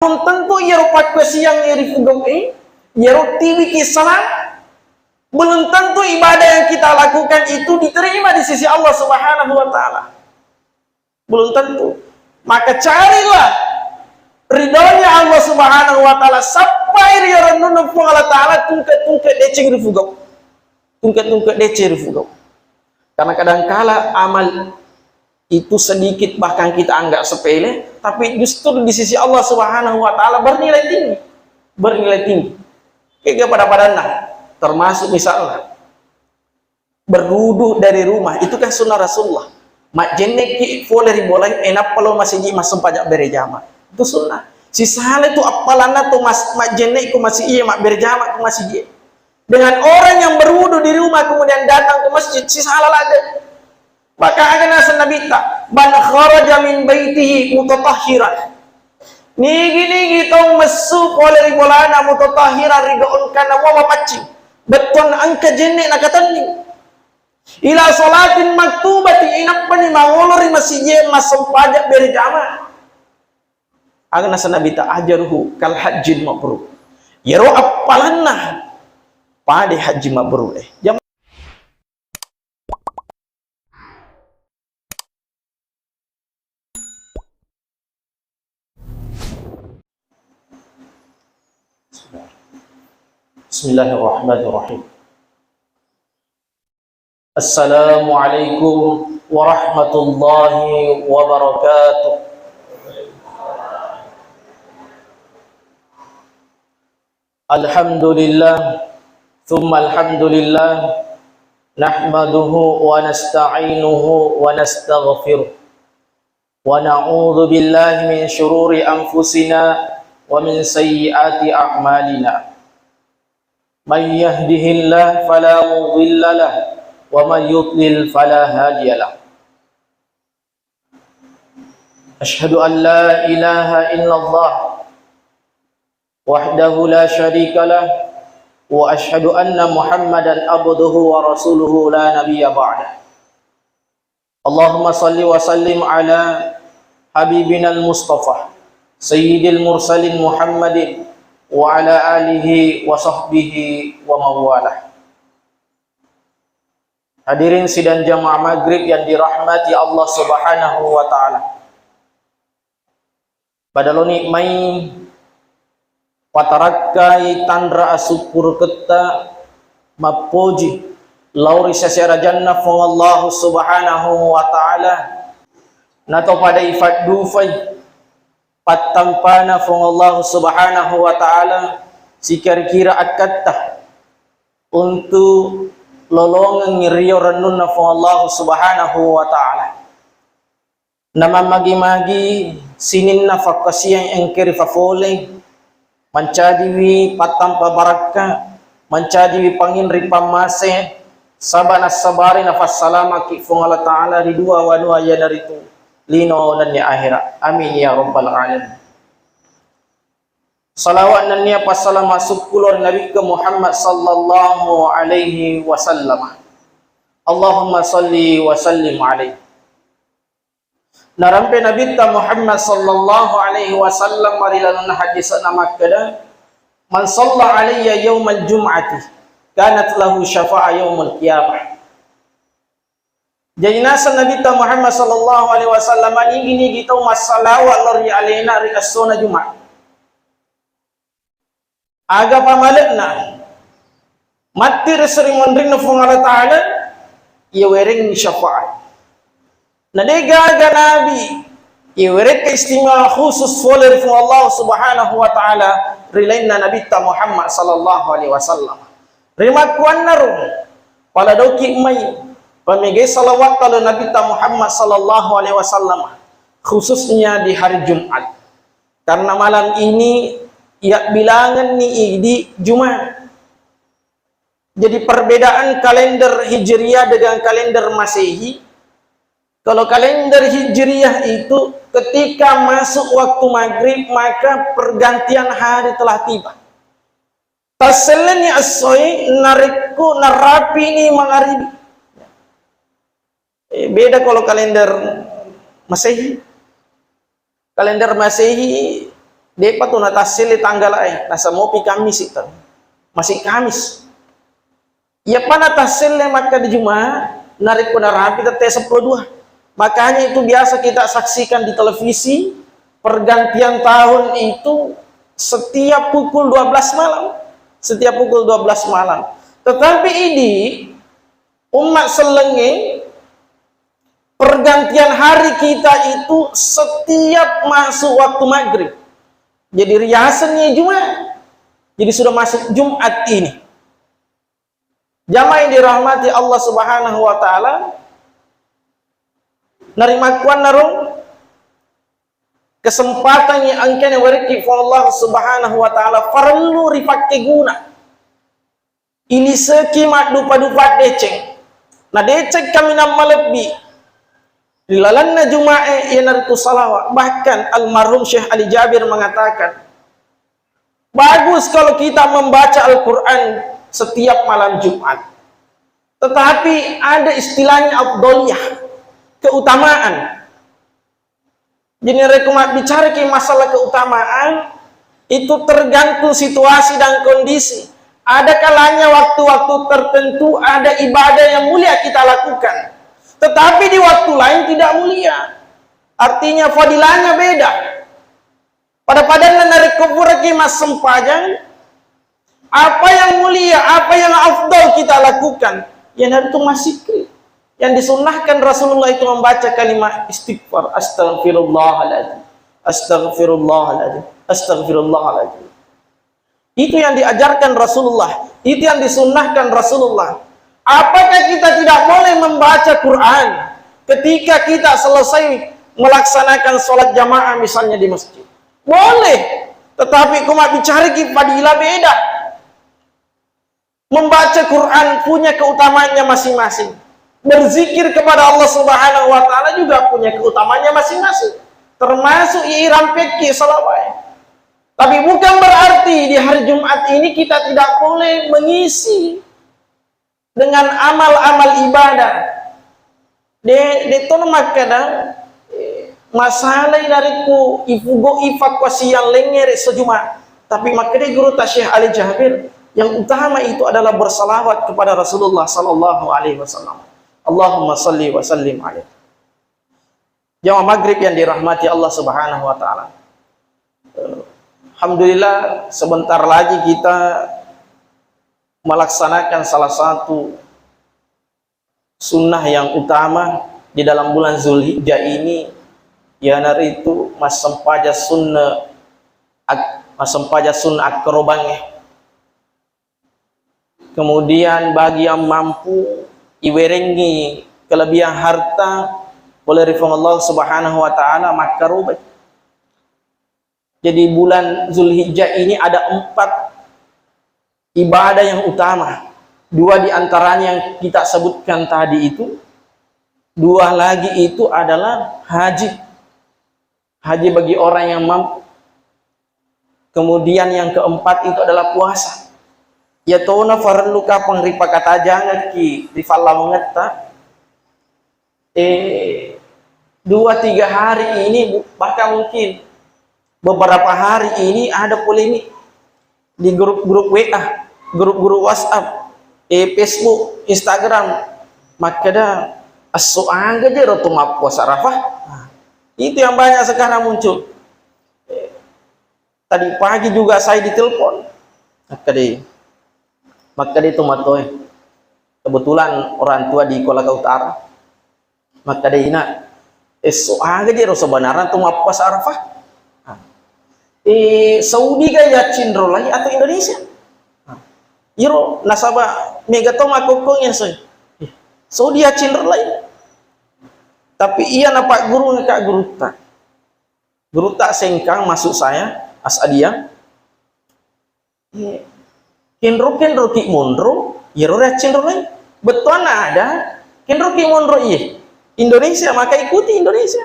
belum tentu ia rupat ke siang iri fugam ia tiwi kisalan, belum tentu ibadah yang kita lakukan itu diterima di sisi Allah Subhanahu wa taala. Belum tentu. Maka carilah ridhonya Allah Subhanahu wa taala sampai ria renunun pun Allah taala tungkat decing iri fugam. Tungkat decing iri fugam. Karena kadangkala amal itu sedikit bahkan kita anggap sepele, tapi justru di sisi Allah Subhanahu wa taala bernilai tinggi. Bernilai tinggi. Kayak pada termasuk misalnya berwudu dari rumah, itu kan sunnah Rasulullah. Mak jenek ki boleh ribolai enak kalau masih ji masuk pajak berjamaah. Itu sunnah. Si salah itu apalana tuh mak jenek ku masih iya mak berjamaah ku masih iya. Dengan orang yang berwudu di rumah kemudian datang ke masjid, si salah ada. Maka ada nasa nabita man kharaja min baitihi mutatahhiran. Nigi tong mesu oleh ribolana mutatahhiran ridoon kana wa mapacing. Beton angka jenek nakatani. Ila salatin maktubati inapani mangolori masije masam pajak berjamaah. Ada nasa nabita ajaruhu kal hajjin mabrur. Yaro apalanna pada haji mabrur Bismillahirrahmanirrahim. Assalamualaikum warahmatullahi wabarakatuh. Alhamdulillah, thumma alhamdulillah, nahmaduhu wa nasta'inuhu wa nastaghfiruh. Wa na'udzu billahi min syururi anfusina wa min sayyiati a'malina. Man yahdihillahu fala mudilla lahu wa man yudlil fala hadiya lahu. Asyhadu an la ilaha illallah wahdahu la syarika lah wa asyhadu anna Muhammadan abduhu wa rasuluhu la nabiyya ba'da. Allahumma salli wa sallim ala habibinal mustafa sayyidil mursalin Muhammadin wa ala alihi wa sahbihi wa mawalah. Hadirin sidang jamaah maghrib yang dirahmati Allah Subhanahu wa taala. Badaloni mai patarakai tandra asyukur keta mapoji lauri secara jannah fong Allah Subhanahu wa taala nato pada ifat dufai patampana fong Allah Subhanahu wa taala sikir-kira akatta untuk lolongan ngiriyo renunna fong Allah Subhanahu wa taala nama magi-magi sininna fakasiyang engkiri fafole mancadiwi patampa baraka mancadiwi panginri pamase sabana sabari nafas salama ki fong Allah taala di dua wanua ya dari itu lino dan ya akhirat. Amin ya rabbal alamin. Salawat dan ya passalam masuk kulur Nabi ke Muhammad sallallahu alaihi wasallam. Allahumma salli wa sallim alaihi. Narampe Nabi ta Muhammad sallallahu alaihi wasallam marilan hadis nama kada man shalla alayya yaumal jum'ati kanat lahu syafa'a yaumul qiyamah. Jadi nasa Nabi ta Muhammad sallallahu alaihi wasallam ini gitu masalah walori alaina ri as-sunnah Jumat. Aga pamalena mati resering mondrina fung Allah taala ia wering syafaat. Nadega Nabi ia wering istimewa khusus folder fung Allah Subhanahu wa taala rilaina Nabi ta Muhammad sallallahu alaihi wasallam. Rima kuan narum pada doki mai pemegay salawat pada Nabi Muhammad sallallahu alaihi wasallam khususnya di hari Jumat karena malam ini ya bilangan nih di Jumat. Jadi perbedaan kalender Hijriah dengan kalender Masehi, kalau kalender Hijriah itu ketika masuk waktu maghrib maka pergantian hari telah tiba. Taseleni asoi nariku narapi ini magharibi. Beda kalau kalender Masehi. Kalender Masehi Depa tu natasili tanggal ay nasa mopi Kamis itu. Masih Kamis. Ya pana tasile maka di Jumat narik pada rapi teteh 12. Makanya itu biasa kita saksikan di televisi pergantian tahun itu setiap pukul 12 malam. Setiap pukul 12 malam. Tetapi ini umat selenge pergantian hari kita itu setiap masuk waktu maghrib. Jadi riasannya Jumat. Jadi sudah masuk Jumat ini. Jamaah yang dirahmati Allah Subhanahu wa taala, narimakuan narung kesempatan yang angkanya wariki Allah Subhanahu wa taala perlu dipakai guna. Ini sekimat dupa-dupa deceng. Nah deceng kami nama lebih. Dilalanna Jumae yang naritu salawat. Bahkan almarhum Syekh Ali Jabir mengatakan, bagus kalau kita membaca Al-Quran setiap malam Jumat. Tetapi ada istilahnya afdoliyah, keutamaan. Jadi rekomat bicara ke masalah keutamaan itu tergantung situasi dan kondisi. Ada kalanya waktu-waktu tertentu ada ibadah yang mulia kita lakukan. Tetapi di waktu lain tidak mulia. Artinya fadilahnya beda. Pada padannya narik kubur ke mas sempajang, apa yang mulia, apa yang afdal kita lakukan, yang itu masih yang disunnahkan Rasulullah itu membaca kalimat istighfar, astaghfirullahaladzim, astaghfirullahaladzim, astaghfirullahaladzim. Itu yang diajarkan Rasulullah, itu yang disunnahkan Rasulullah. Apakah kita tidak boleh membaca Quran ketika kita selesai melaksanakan sholat jamaah misalnya di masjid? Boleh, tetapi kumat bicara fadilah beda. Membaca Quran punya keutamaannya masing-masing. Berzikir kepada Allah Subhanahu wa taala juga punya keutamaannya masing-masing. Termasuk iram fikih salawat. Tapi bukan berarti di hari Jumat ini kita tidak boleh mengisi dengan amal-amal ibadah. De tono makada masalah dariku ifugo evakuasi yang lengere sejumat. Tapi makanya guru Syekh Ali Jabir yang utama itu adalah bersalawat kepada Rasulullah sallallahu alaihi wasallam. Allahumma salli wa sallim alaihi. Jamaah maghrib yang dirahmati Allah Subhanahu wa taala. Alhamdulillah sebentar lagi kita melaksanakan salah satu sunnah yang utama di dalam bulan Zulhijjah ini, yaitu masampaja sunnah akrobange. Kemudian bagi yang mampu iwerengi kelebihan harta oleh Allah Subhanahu wa taala maka rubat. Jadi bulan Zulhijjah ini ada 4 ibadah yang utama. 2 diantaranya yang kita sebutkan tadi itu, 2 lagi itu adalah haji. Haji bagi orang yang mampu. Kemudian yang keempat itu adalah puasa. Ya tauna farlu ka pangripa kata jangan ki di falam ngeta 2-3 hari ini bahkan mungkin beberapa hari ini ada polemik di grup-grup WA, grup-grup WhatsApp, Facebook, Instagram. Maka dah as-su'an gaje rotu puasa Arafah. Itu yang banyak sekarang muncul. Tadi pagi juga saya ditelepon. Maka dia itu matoy. Kebetulan orang tua di Kolaka Utara. Maka dia ina as-su'an gaje rotu sebenarnya tu puasa Arafah. Saudi gaya cindrolai atau Indonesia? Iro nasabah megatoma kokongnya soy. Saudi ya cindrolai. Tapi ia nampak guru ngekak guru tak sengkang masuk saya asadia. Kenro ki mondro, iro ya cindrolai. Betul ada kenro ki mondro iya. Indonesia maka ikuti Indonesia.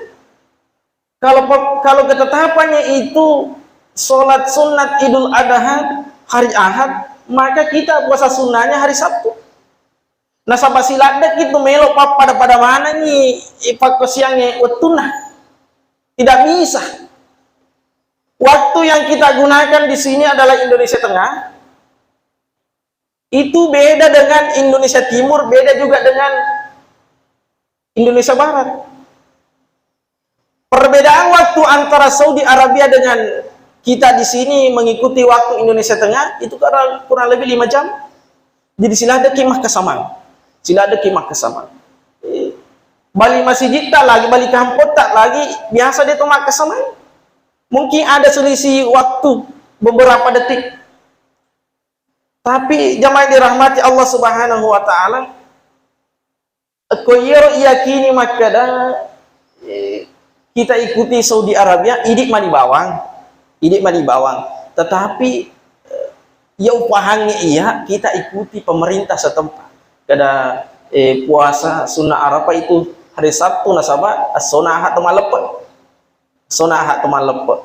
Kalau ketetapannya itu sholat sunat Idul Adha hari Ahad, maka kita puasa sunnahnya hari Sabtu. Nah sampai siladak itu melo pada mana nih evakuasi yang wetunah tidak bisa. Waktu yang kita gunakan di sini adalah Indonesia Tengah. Itu beda dengan Indonesia Timur, beda juga dengan Indonesia Barat. Perbedaan waktu antara Saudi Arabia dengan kita di sini mengikuti waktu Indonesia Tengah itu kurang lebih 5 jam. Jadi sila ada kemah kesamaan. Sila ada kemah kesamaan. Bali masjid tak lagi, balik kampung tak lagi, biasa dia tomak kesamaan. Mungkin ada selisih waktu beberapa detik. Tapi jamaah dirahmati Allah Subhanahu wa taala, koyero yakini makada kita ikuti Saudi Arabia, idik mani bawang. Idik mani bawang. Tetapi ya upahangnya iya kita ikuti pemerintah setempat. Kada puasa sunnah Arafah itu hari Sabtu nasabah as-sunnah atau malepet. Sunnah atau malepet.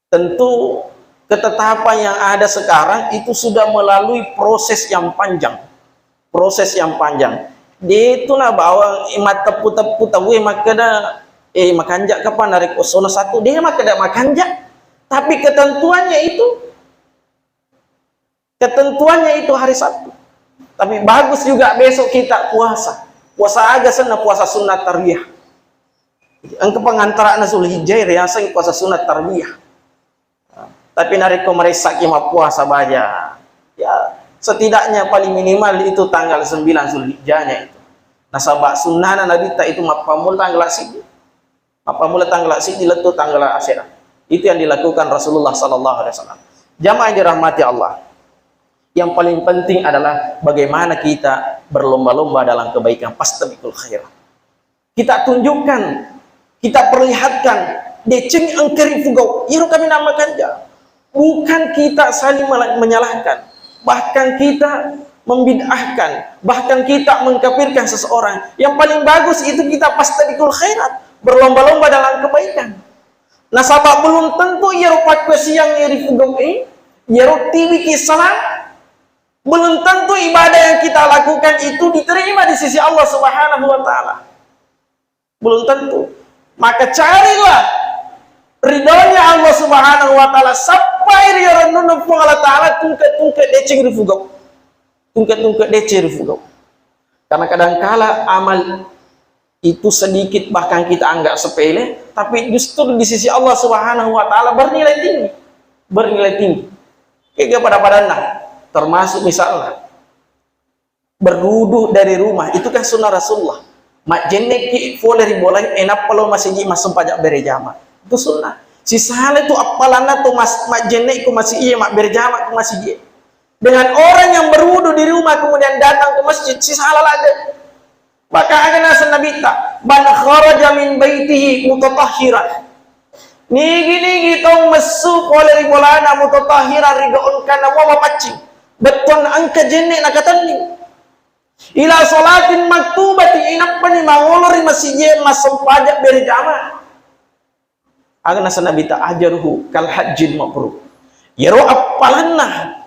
Tentu ketetapan yang ada sekarang itu sudah melalui proses yang panjang. Proses yang panjang. Dia itu na bawang imat tepu-tepu tahu makada makanjak kapan narik osona satu dia makada makanjak. Tapi ketentuannya itu hari Sabtu. Tapi bagus juga besok kita puasa. Puasa aga sana puasa sunat tarbiyah. Angka pengantaraan Zulhijjah riasa puasa sunat tarbiyah. Tapi narik komerisa kima puasa baja. Ya, setidaknya paling minimal itu tanggal 9 Zulhijjahnya itu. Nasabak sunnah Nabi ta itu mapamul tanggal sidi. Mapamul tanggal sidi letu tanggal asyirah. Itu yang dilakukan Rasulullah sallallahu alaihi wasallam. Jamaah yang dirahmati Allah. Yang paling penting adalah bagaimana kita berlomba-lomba dalam kebaikan, fastabiqul khairat. Kita tunjukkan, kita perlihatkan deceng angkeri fugau, iru kami namakan ja. Bukan kita saling menyalahkan, bahkan kita membid'ahkan, bahkan kita mengkafirkan seseorang. Yang paling bagus itu kita fastabiqul khairat, berlomba-lomba dalam kebaikan. Nah, sabab belum tentu iru pakwe siang iri fugau iru tiwi kisah. Belum tentu ibadah yang kita lakukan itu diterima di sisi Allah Subhanahu wa taala. Belum tentu. Maka carilah ridhonya Allah Subhanahu wa taala sampai riyorun Allah taala tungke decing rifugau. Tungke decing rifugau. Karena kadangkala amal itu sedikit bahkan kita anggap sepele, tapi justru di sisi Allah Subhanahu wa taala bernilai tinggi. Bernilai tinggi. Kayak pada nah. Termasuk misalnya berwudu dari rumah, itu kan sunnah Rasulullah. Mak jenek ki boleh diboleh enak kalau masih masuk pajak berjamaah. Itu sunnah. Si salah itu apalana tuh mak jenek ku masih iya mak berjamaah ku masih iya. Dengan orang yang berwudu di rumah kemudian datang ke masjid, si salah ada. Maka akan asal Nabi tak man kharaja min baitihi mutatahhiran. Nigi tong mesu oleh ribolana mutatahhiran rigaun kana wa mapacing. Beton angka jenek nakatan ila salatin maktubati inappa ni mangolori masjid masam pajak berjamaah. Agna sanabi ta ajaruhu kal hajjin mabrur. Yaro apalanna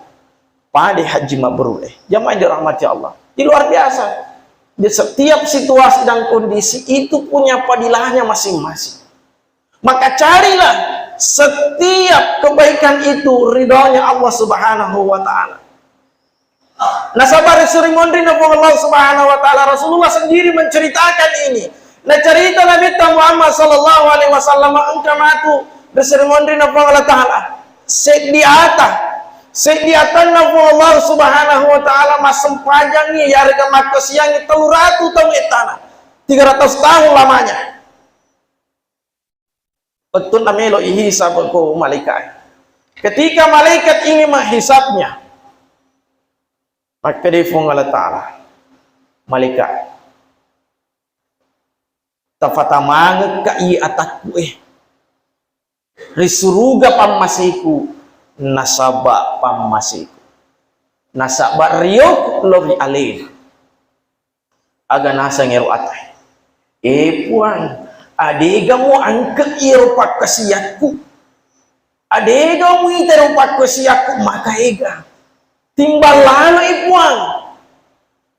pada haji mabrur. Jamaah dirahmati Allah. Di luar biasa. Di setiap situasi dan kondisi itu punya padilahnya masing-masing. Maka carilah setiap kebaikan itu ridhonya Allah Subhanahu wa taala. Nah, sabar sering mondri Allah Subhanahu wa taala, Rasulullah sendiri menceritakan ini. Nah, cerita Nabi Muhammad sallallahu alaihi wasallam angkamatu sering mondri Allah taala. Sediata Allah Subhanahu wa taala masem panjang ni yarga makos yang 300 tahun etana. 300 tahun lamanya. Betul namelo ihisab ko malaikat. Ketika malaikat ingin menghisabnya, maka dia Allah Ta'ala malaikat tafatamang ka i atakku risuruga pamasiku nasaba pamasiku nasaba riyok lobi alin aga nasa ngero atay puan adega mo angka iro pakasiyakku adega mo itero pakasiyakku makaega timbalano ipuang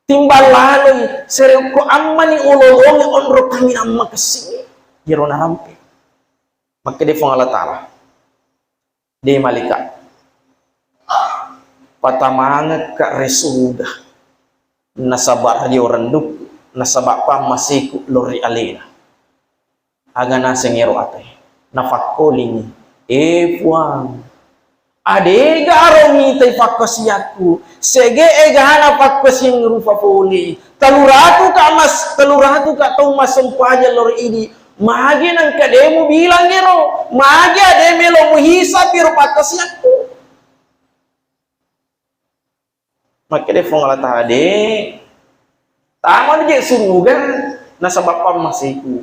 timbalano serem ko amani ulolongi onro kami amma kesini jero narampe maka dia Allah Ta'ala di malaikat patamangat ka resuda nasabar di oranduk nasabak pa masiku lori alina aga nasengero ate nafakkoling puang ade garongi tay fakkosiyaku sege egana fakkosing rupa puli taluratu ka tau masempaja lori ini magi nang kademu bilang gero magi ade melo muhisa piro fakkosiyaku makanya fong ala tade taman je suruga nasabab masiku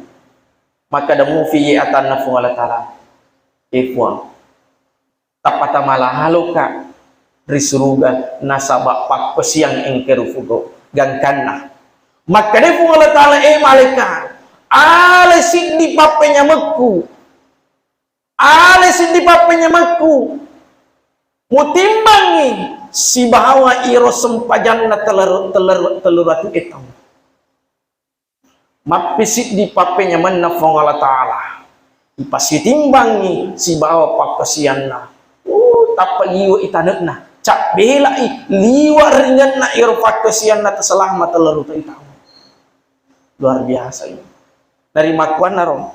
maka da mufi atan na fong ala tala fuang tapata malahalo ka risuruga nasabab pakkosiang engkerufugo gangkanna makanya fong ala tala malaikat ale sindi papenya mekku mutimbangi si bahawa iro sempajan na teluratu etang mapisit di papenya man na fong ala ta'ala ipasitimbangi si bahawa pakasian na tapaliyo itanek na cak bela liwa ringan na iro pakasian na selama teluratu etang luar biasa ini dari makuan na ron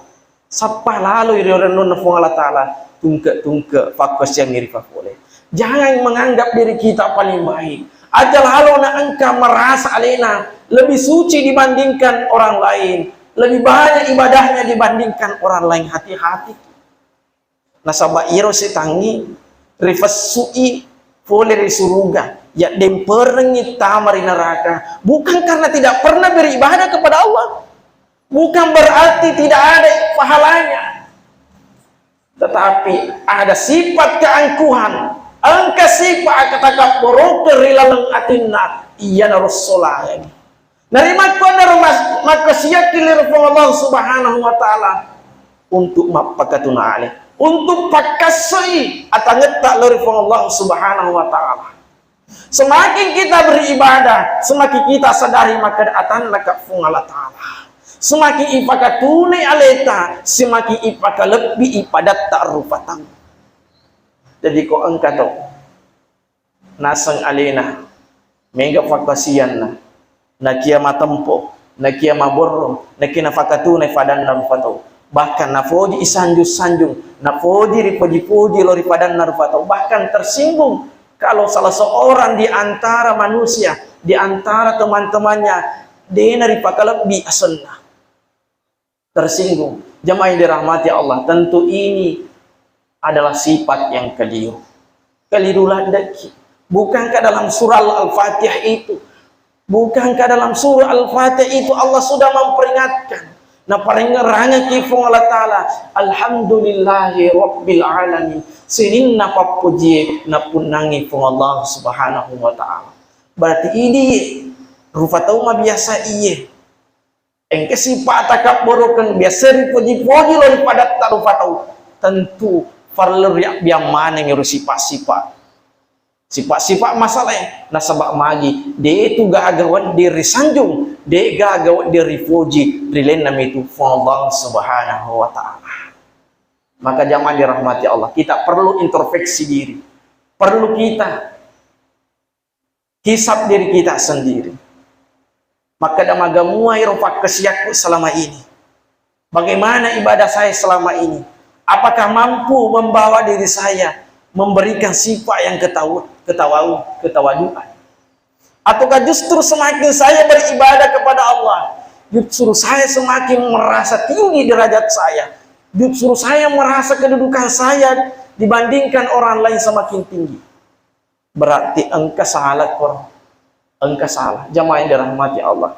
sapa lalu iro renon na fong ala ta'ala tungke pakasian ngiri pakole. Jangan menganggap diri kita paling baik. Ajal halau na engkau merasa alena lebih suci dibandingkan orang lain, lebih banyak ibadahnya dibandingkan orang lain. Hati-hati. Nasabah iro setangi rifasui folere suruga ya demperengi tamari neraka. Bukan karena tidak pernah beribadah kepada Allah, bukan berarti tidak ada pahalanya, tetapi ada sifat keangkuhan. Angka sifat kata borok rilalang atinna iya na rasulullah ini narimat ko na maka siya kilir Allah subhanahu wa ta'ala untuk mapakatuna alih untuk pakasai atanget tak lari Allah subhanahu wa ta'ala. Semakin kita beribadah semakin kita sadari maka atan laka Allah ta'ala semakin ipakatune aleta semakin ipaka lebih ipadat tak rupatan. Jadi kok engkau tahu nasang alina mega fakasian na kia matempo na kia maborro na kia fakatu na fadan na fatau bahkan na foji isanjung na foji ripoji lori fadan na fatau bahkan tersinggung kalau salah seorang di antara manusia di antara teman-temannya dia dari pakalbi asana tersinggung. Jamaah yang dirahmati Allah, tentu ini adalah sifat yang keliru. Kelirulah daki. Bukankah dalam surah Al-Fatihah itu, bukankah dalam surah Al-Fatihah itu Allah sudah memperingatkan. Nah paringeranga kifung Allah Ta'ala, alhamdulillahi rabbil alamin. Sinin na papuji na punangi fung Allah Subhanahu wa Ta'ala. Berarti ini rufatau mah biasa iye. Engke sifat takap borokan biasa ripuji-puji lo pada tak rufatau. Tentu farler yang mana yang sifat-sifat masalah nasabak magi dia itu gagawan diri sanjung dia gagawan diri puji rilen nama itu Allah Subhanahu wa Ta'ala. Maka jamaah dirahmati Allah, kita perlu introspeksi diri, perlu kita hisab diri kita sendiri. Maka damagamuai rofak kesiakku selama ini, bagaimana ibadah saya selama ini, apakah mampu membawa diri saya memberikan sifat yang ketawaduan, ataukah justru semakin saya beribadah kepada Allah justru saya semakin merasa tinggi derajat saya, justru saya merasa kedudukan saya dibandingkan orang lain semakin tinggi. Berarti engkau salah, engkau salah. Jamaah yang dirahmati Allah,